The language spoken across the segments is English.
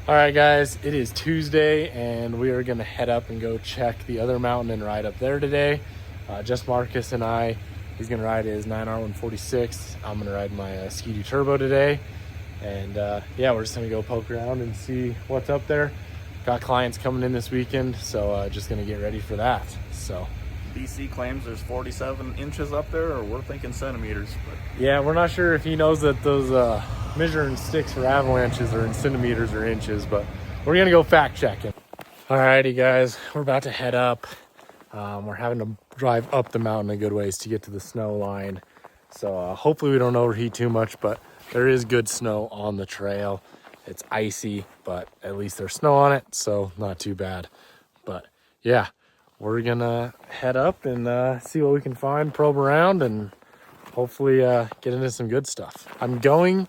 All right, guys, it is Tuesday, and we are going to head up and go check the other mountain and ride up there today. Just Marcus and I. He's going to ride his 9R146. I'm going to ride my Ski-Doo Turbo today. And yeah, we're just going to go poke around and see what's up there. Got clients coming in this weekend, so just going to get ready for that. So BC claims there's 47 inches up there, or we're thinking centimeters. But yeah, we're not sure if he knows that those measuring sticks for avalanches are in centimeters or inches, but we're gonna go fact check it. Alrighty, guys, we're about to head up. We're having to drive up the mountain a good ways to get to the snow line, so hopefully we don't overheat too much, but there is good snow on the trail. It's icy, but at least there's snow on it, so not too bad. But yeah, we're gonna head up and see what we can find, probe around, and hopefully get into some good stuff. I'm going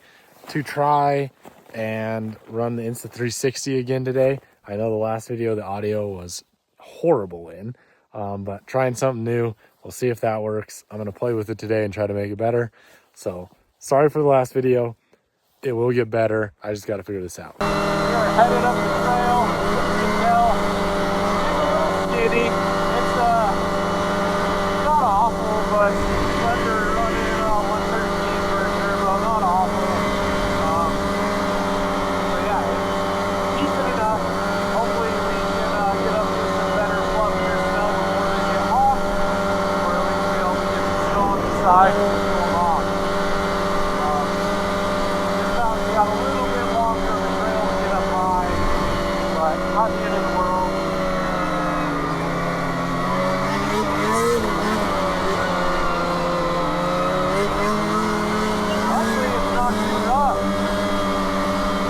to try and run the Insta360 again today. I know the last video the audio was horrible in, but trying something new. We'll see if that works. I'm gonna play with it today and try to make it better. So sorry for the last video. It will get better. I just got to figure this out. We are headed up the trail. You can tell it's a little skiddy. It's not awful, but under running 113 for a turbo, not awful. So yeah, it's decent enough. Hopefully we can get up to some better fluffier snow before they get off, or at least be able to get some snow on the side. Got a little bit longer of a trail to get up high, but not the end of the world. Honestly, it's not too rough.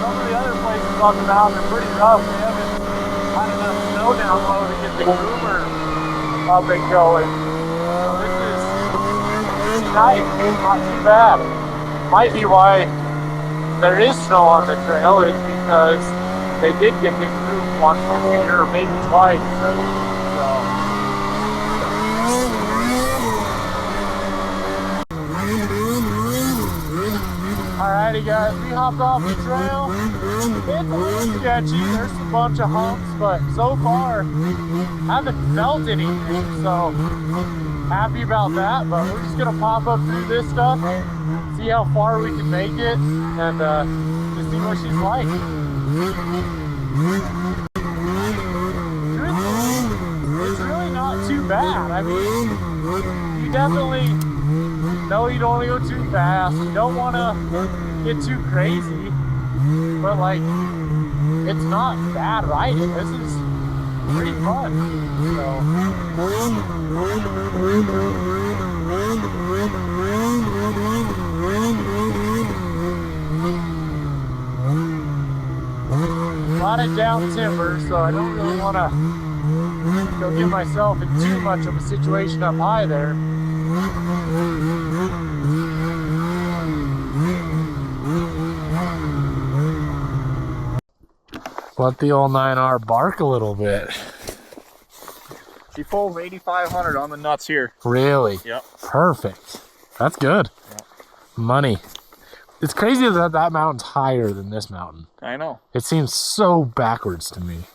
Some of the other places on the mountain are pretty rough. They haven't had enough snow down low to get the groomer up and going. So this is pretty nice. It's not too bad. Might be why there is snow on the trail is because they did get the groove once a year, or maybe twice. So. Alrighty, guys, we hopped off the trail. It's a little sketchy. There's a bunch of humps, but so far haven't felt anything. So happy about that. But we're just gonna pop up through this stuff, see how far we can make it, and to see what she's like. It's really not too bad. I mean, you definitely know you don't want to go too fast. You don't want to get too crazy, but like, it's not bad riding. This is pretty fun. A lot of down timber, so I don't really want to go get myself in too much of a situation up high there. Let the old 9R bark a little bit. she pulls 8,500 on the nuts here. Really? Yep. Perfect. That's good. Yep. Money. It's crazy that that mountain's higher than this mountain. I know. It seems so backwards to me.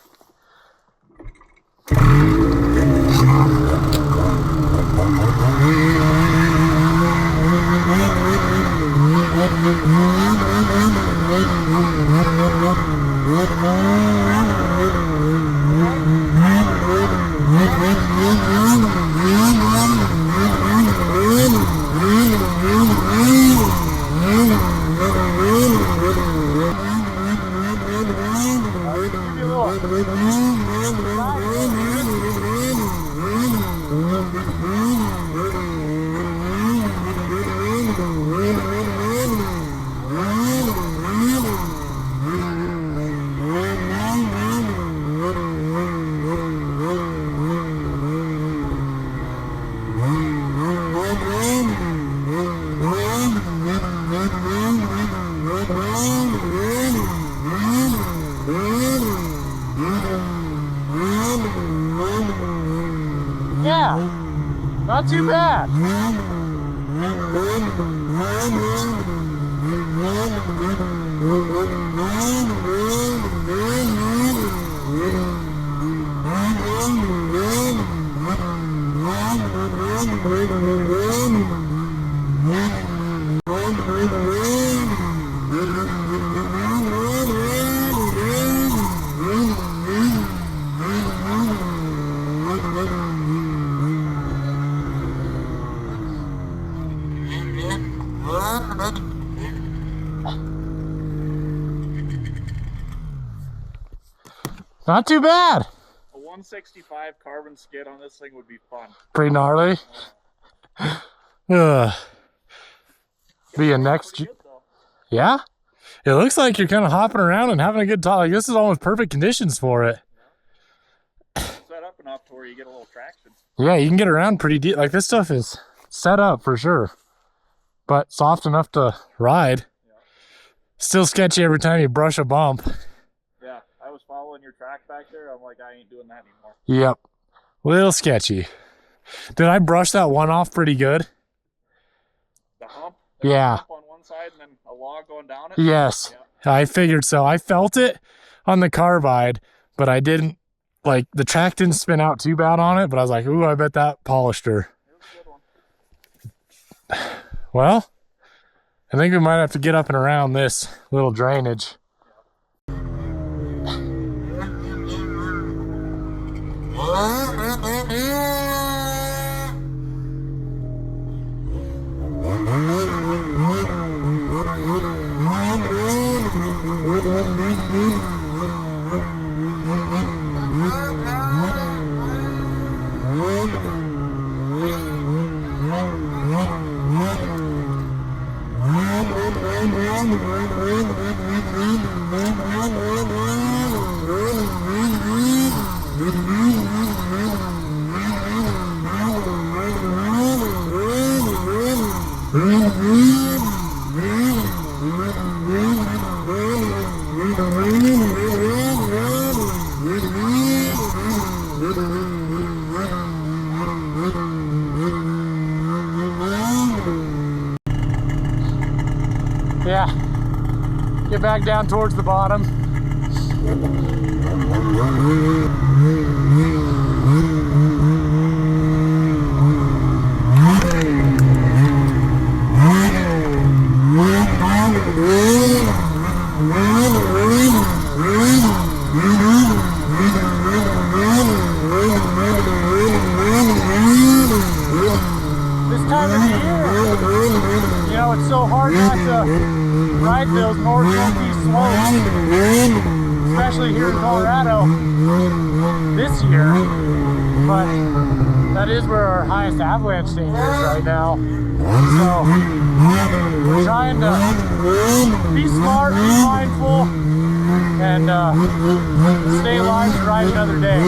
Yeah, not too bad. Not too bad. A 165 carbon skid on this thing would be fun. Pretty gnarly. Be a next. Yeah? It looks like you're kind of hopping around and having a good time. Like, this is almost perfect conditions for it. Set up enough to where you get a little traction. Yeah, you can get around pretty deep. Like, this stuff is set up for sure, but soft enough to ride. Yeah. Still sketchy every time you brush a bump. Yeah, I was following your track back there. I'm like, I ain't doing that anymore. Yep. Little sketchy. Did I brush that one off pretty good? The hump? Yeah. Hump on one side and then a log going down it? Yes. Yeah. I figured so. I felt it on the carbide, but I didn't, like, the track didn't spin out too bad on it, but I was like, ooh, I bet that polished her. It was a good one. Well, I think we might have to get up and around this little drainage. Yeah, get back down towards the bottom. This time of the year, you know, it's so hard not to ride those north-northeast slopes, especially here in Colorado this year, but that is where our highest avalanche danger is right now. So we're trying to be smart, be mindful, and stay alive to ride another day.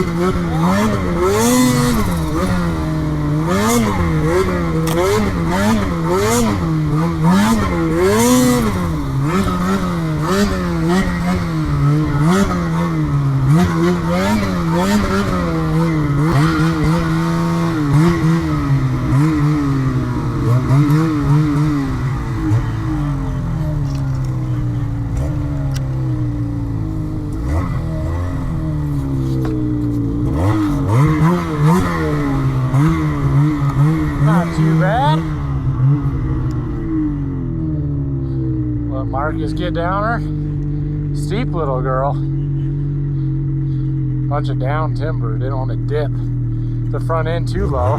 Not too bad. Let Marcus get down her. Steep little girl. Bunch of down timber. Didn't want to dip the front end too low.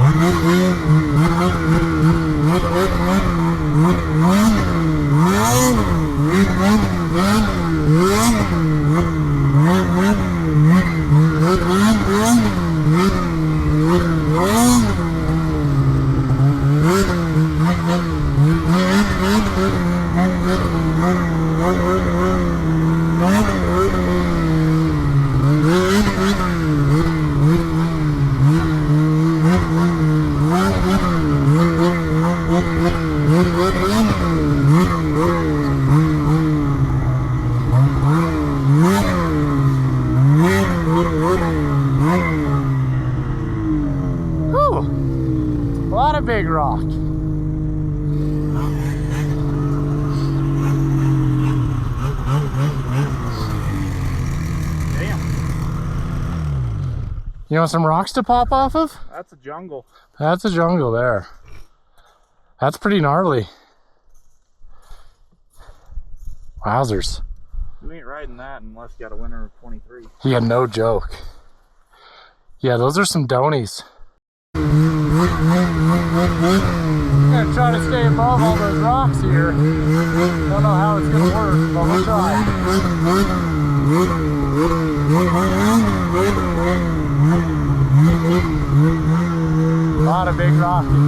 Whew, a lot of big rock. You want some rocks to pop off of? That's a jungle. That's a jungle there. That's pretty gnarly. Wowzers. You ain't riding that unless you got a winner of 23. Yeah, no joke. Yeah, those are some donies. I'm gonna try to stay above all those rocks here. Don't know how it's gonna work, but we'll try. rocket here.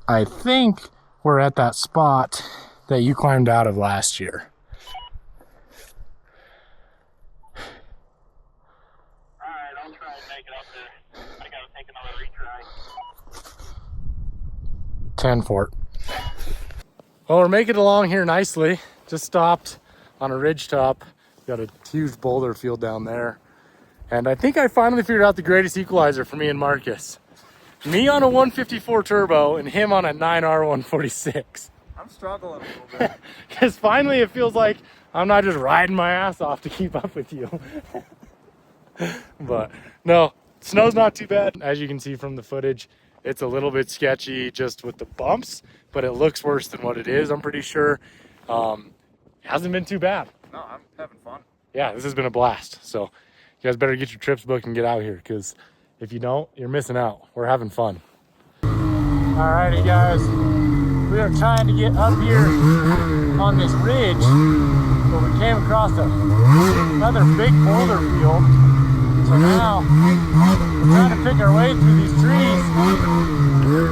I think we're at that spot that you climbed out of last year. Alright, I'll try and make it up there. I gotta take another retry. 10 fort. Well, we're making it along here nicely. Just stopped on a ridge top. Got a huge boulder field down there. And I think I finally figured out the greatest equalizer for me and Marcus. Me on a 154 turbo and him on a 9R146. I'm struggling a little bit. Because finally it feels like I'm not just riding my ass off to keep up with you. But no, snow's not too bad. As you can see from the footage, it's a little bit sketchy just with the bumps, but it looks worse than what it is, I'm pretty sure. It hasn't been too bad. No, I'm having fun. Yeah, this has been a blast. So you guys better get your trips booked and get out here, because if you don't, you're missing out. We're having fun. Alrighty guys, we are trying to get up here on this ridge, but we came across another big boulder field. So now we're trying to pick our way through these trees.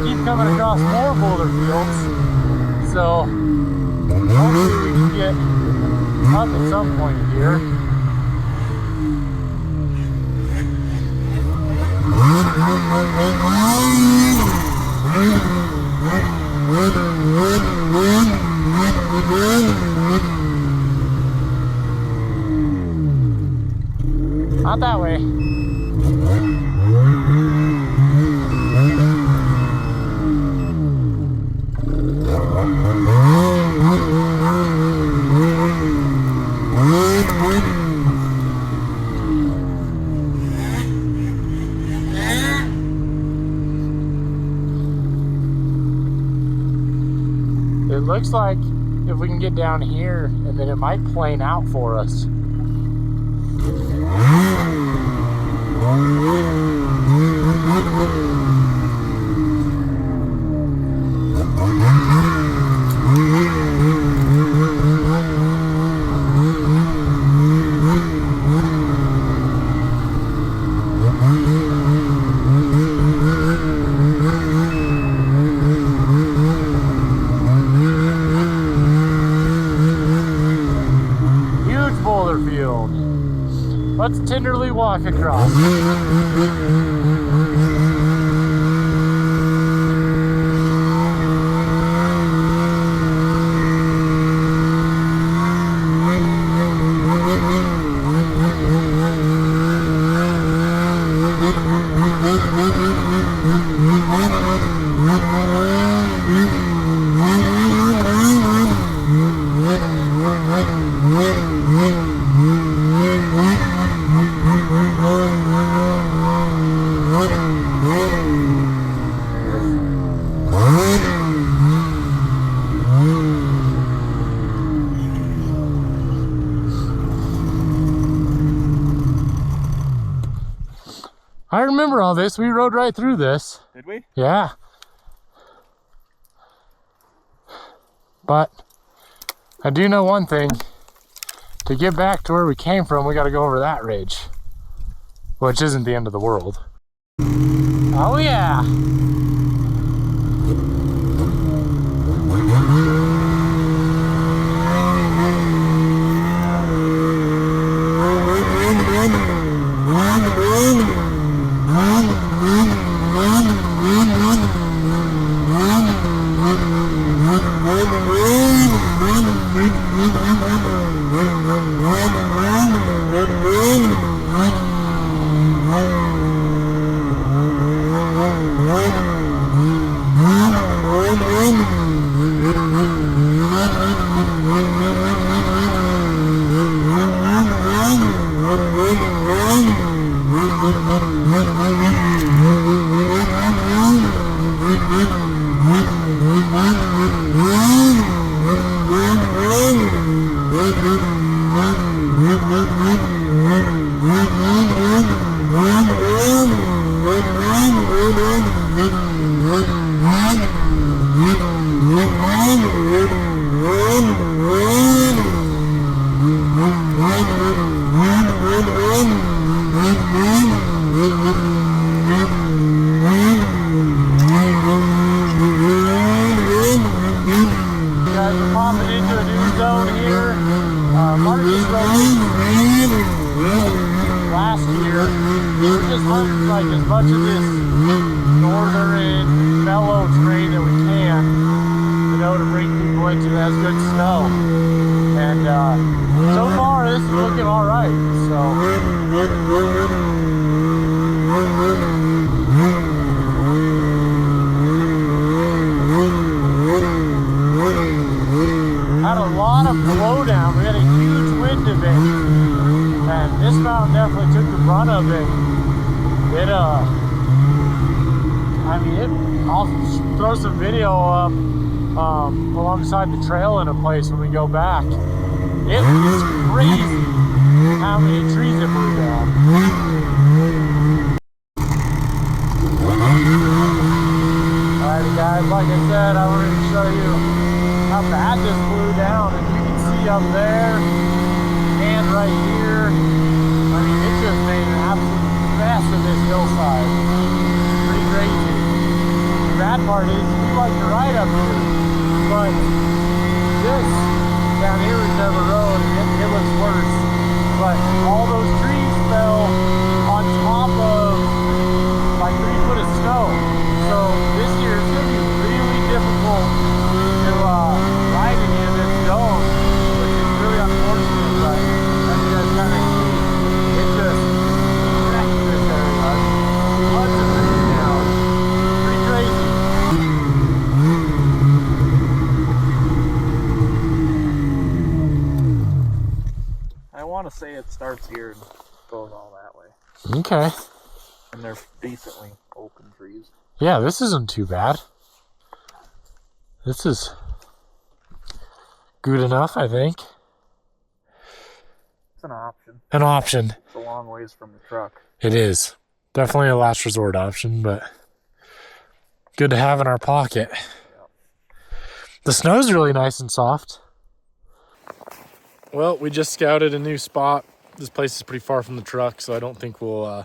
Keep coming across more boulder fields. So hopefully we can get up at some point here. Not that way. It looks like if we can get down here, and then it might plane out for us. Let's tenderly walk across. I remember all this. We rode right through this. Did we? Yeah. But I do know one thing. To get back to where we came from, we got to go over that ridge, which isn't the end of the world. Oh yeah. Guys, we're popping into a new zone here. Marcus last year, we're just hunting like as much of this northern mellow terrain that we can, you know, to bring people into that has good snow. And so far, this is looking all right. Had a lot of blowdown. We had a huge wind event, and this mountain definitely took the brunt of it. I'll throw some video up alongside the trail in a place when we go back. It is crazy how many trees it blew down. Alrighty guys, like I said, I wanted to show you how bad this blew down, and you can see up there and right here. I mean, it just made an absolute mess of this hillside. Pretty crazy. The bad part is we like to ride up here, but this down here is River Road, and it looks worse. But all those trees fell on top of like 3 foot of snow. So this year it's gonna be really difficult to ride any of this zone, which is really unfortunate. But as you guys kind of see, it just wrecked this area. Tons of trees down. Pretty crazy. I want to say it starts here and goes all that way. Okay. And they're decently open trees. Yeah, this isn't too bad. This is good enough, I think. It's an option. An option. It's a long ways from the truck. It is. Definitely a last resort option, but good to have in our pocket. The snow's really nice and soft. Well, we just scouted a new spot. This place is pretty far from the truck, so I don't think we'll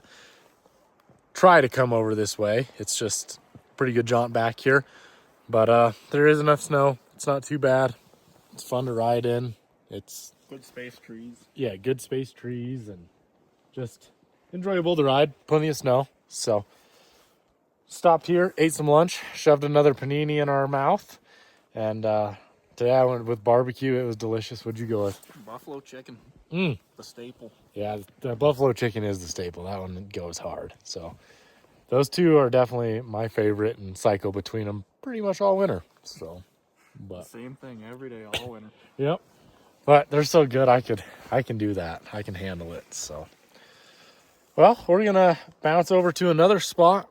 try to come over this way. It's just a pretty good jaunt back here. But there is enough snow. It's not too bad. It's fun to ride in. It's Good space trees. yeah, good space trees and just enjoyable to ride. Plenty of snow. So stopped here, ate some lunch, shoved another panini in our mouth, and today I went with barbecue. It was delicious. What'd you go with? Buffalo chicken. The staple. Yeah, the buffalo chicken is the staple. That one goes hard. So those two are definitely my favorite, and cycle between them pretty much all winter. So, but Same thing every day, all winter. yep. But they're so good. I can do that. I can handle it. So, well, we're gonna bounce over to another spot.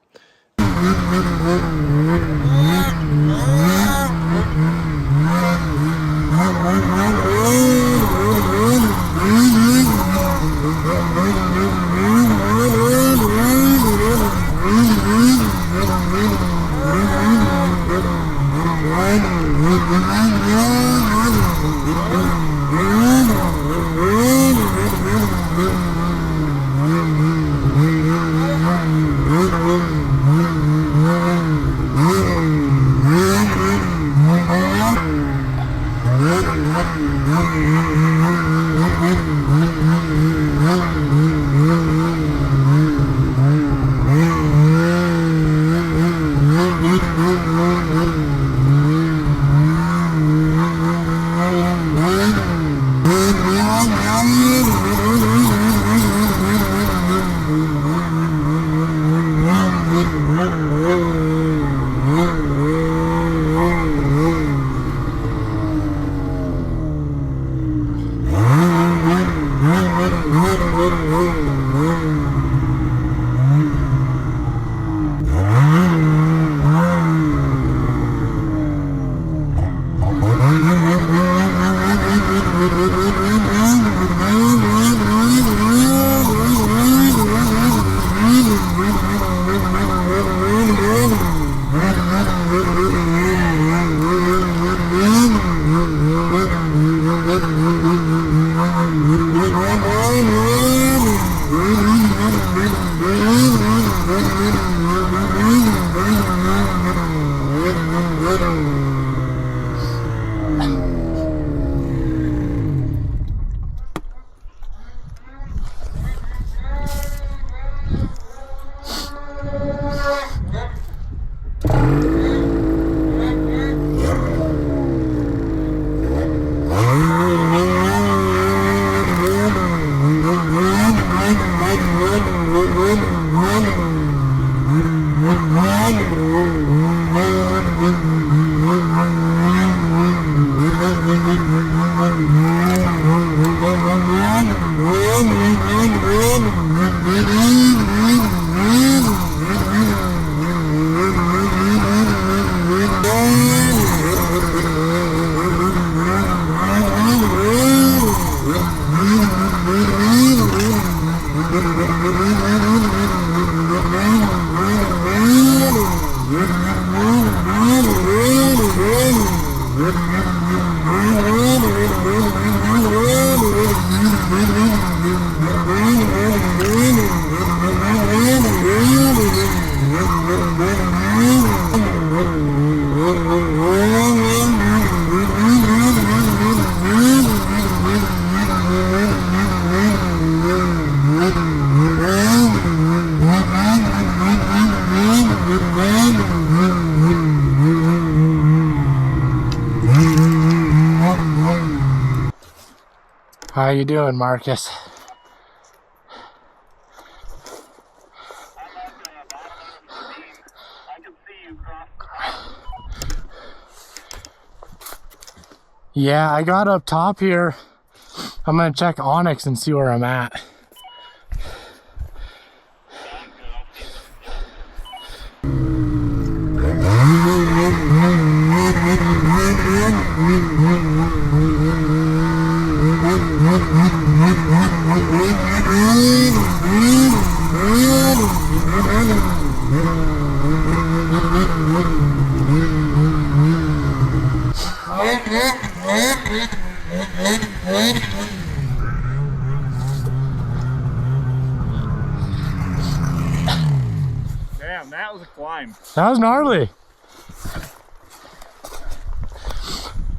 How you doing, Marcus? I'm at the bottom of the ravine. I can see you cross the top. Yeah, I got up top here. I'm gonna check Onyx and see where I'm at. Sounds good. I'll see Damn, that was a climb. That was gnarly.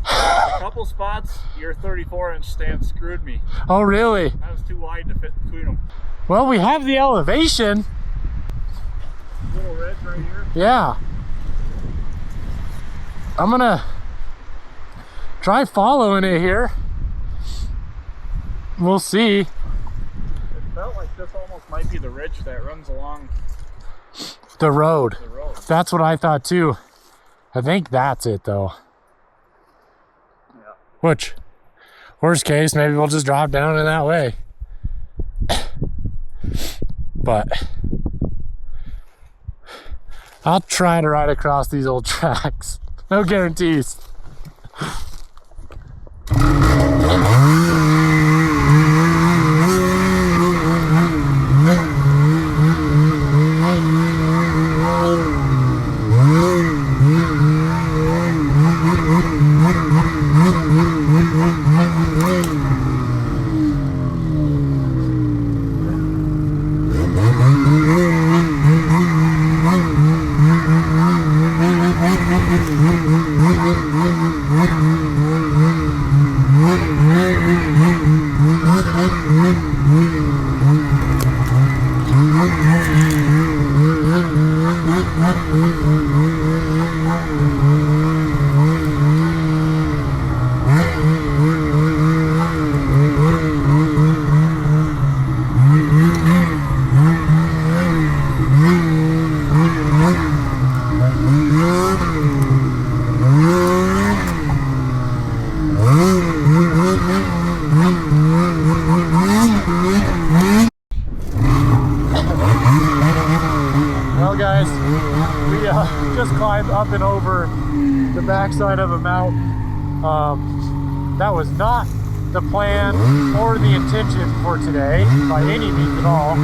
A couple spots, your 34-inch stand screwed me. Oh, really? That was too wide to fit between them. Well, we have the elevation. Little ridge right here. Yeah. I'm gonna try following it here. We'll see. It felt like this almost might be the ridge that runs along The road. the road. That's what I thought too. I think that's it though. Yeah. Which, worst case, maybe we'll just drop down in that way. But I'll try to ride across these old tracks. No guarantees. Thank you. Well, guys, we just climbed up and over the backside of a mountain. That was not the plan or the intention for today by any means at all.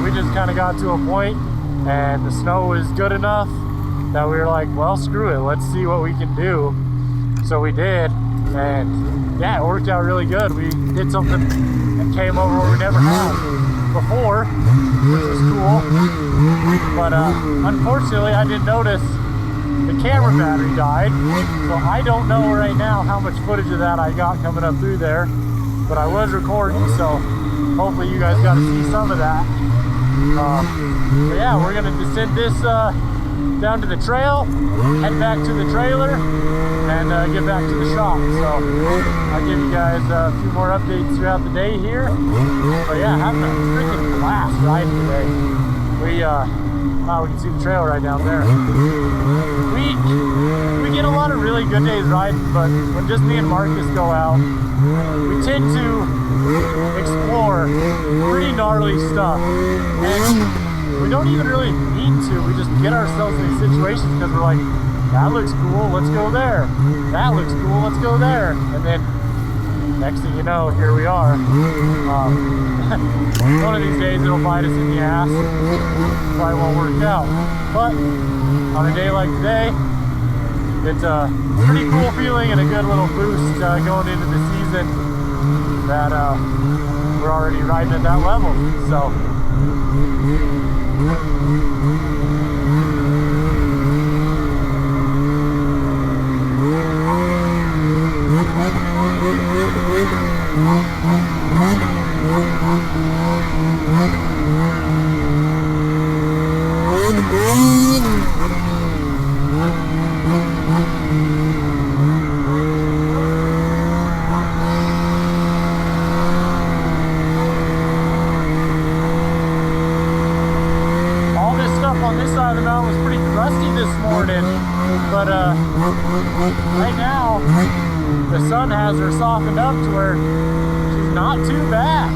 We just kind of got to a point and the snow was good enough that we were like, well, screw it, let's see what we can do. So we did, and yeah, it worked out really good. We did something that came over where we never had before, which was cool. But unfortunately, I didn't notice the camera battery died, so I don't know right now how much footage of that I got coming up through there, but I was recording, so hopefully you guys got to see some of that. But yeah, we're gonna descend this down to the trail, head back to the trailer, and get back to the shop. So I'll give you guys a few more updates throughout the day here. But yeah, having a freaking blast riding today. We can see the trail right down there. We get a lot of really good days riding, but when just me and Marcus go out, we tend to explore pretty gnarly stuff. And we don't even really mean to. We just get ourselves in these situations because we're like, that looks cool, let's go there. That looks cool, let's go there. And then next thing you know, here we are. One of these days it'll bite us in the ass. Probably won't work out. But on a day like today, it's a pretty cool feeling and a good little boost going into the season that we're already riding at that level. So all this stuff on this side of the mountain was pretty crusty this morning, but right now the sun has her softened up to where she's not too bad.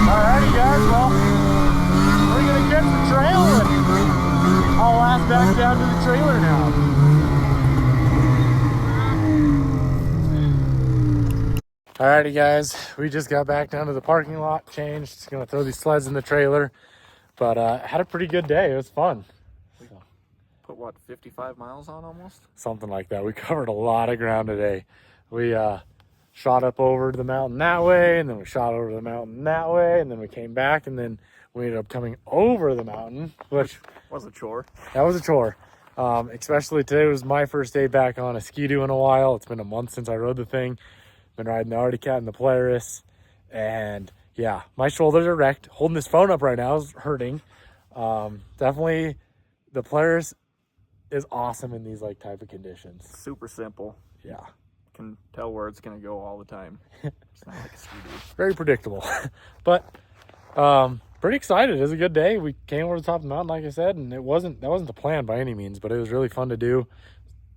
Alrighty guys, well, we're gonna catch the trail and haul ass back down to the trailer now. Alrighty guys, we just got back down to the parking lot, changed, just gonna throw these sleds in the trailer, but had a pretty good day. It was fun. Put what, 55 miles on almost? Something like that. We covered a lot of ground today. We shot up over to the mountain that way, and then we shot over to the mountain that way, and then we came back, and then we ended up coming over the mountain, which Was a chore. that was a chore. Especially today was my first day back on a ski-doo in a while. It's been a month since I rode the thing. Been riding the Arctic Cat and the Polaris, and yeah, my shoulders are wrecked. Holding this phone up right now is hurting. Definitely the Polaris is awesome in these like type of conditions. Super simple. Yeah. Can tell where it's gonna go all the time. It's not like a ski-doo. Very predictable. But pretty excited. It was a good day. We came over the top of the mountain, like I said, and that wasn't the plan by any means, but it was really fun to do.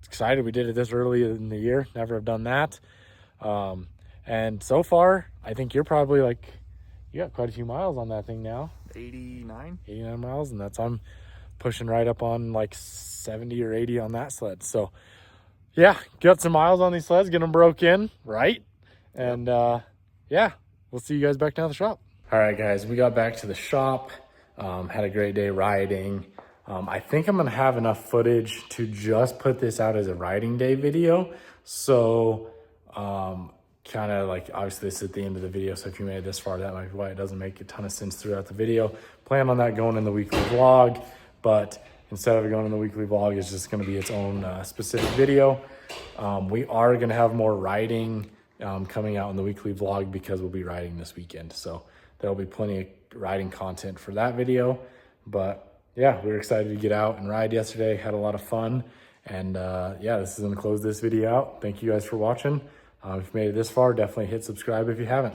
Excited we did it this early in the year. Never have done that. And so far, I think you're probably like you got quite a few miles on that thing now. 89. 89 miles, and I'm pushing right up on like 70 or 80 on that sled. So yeah, got some miles on these sleds, get them broke in, right? And yeah, we'll see you guys back down at the shop. All right, guys, we got back to the shop. Had a great day riding. I think I'm gonna have enough footage to just put this out as a riding day video. So kind of like, obviously this is at the end of the video, so if you made it this far, that might be why it doesn't make a ton of sense throughout the video. Plan on that going in the weekly vlog, but instead of it going in the weekly vlog, it's just gonna be its own specific video. We are gonna have more riding coming out in the weekly vlog because we'll be riding this weekend. So there'll be plenty of riding content for that video. But yeah, we were excited to get out and ride yesterday, had a lot of fun. And yeah, this is gonna close this video out. Thank you guys for watching. If you made it this far, definitely hit subscribe if you haven't.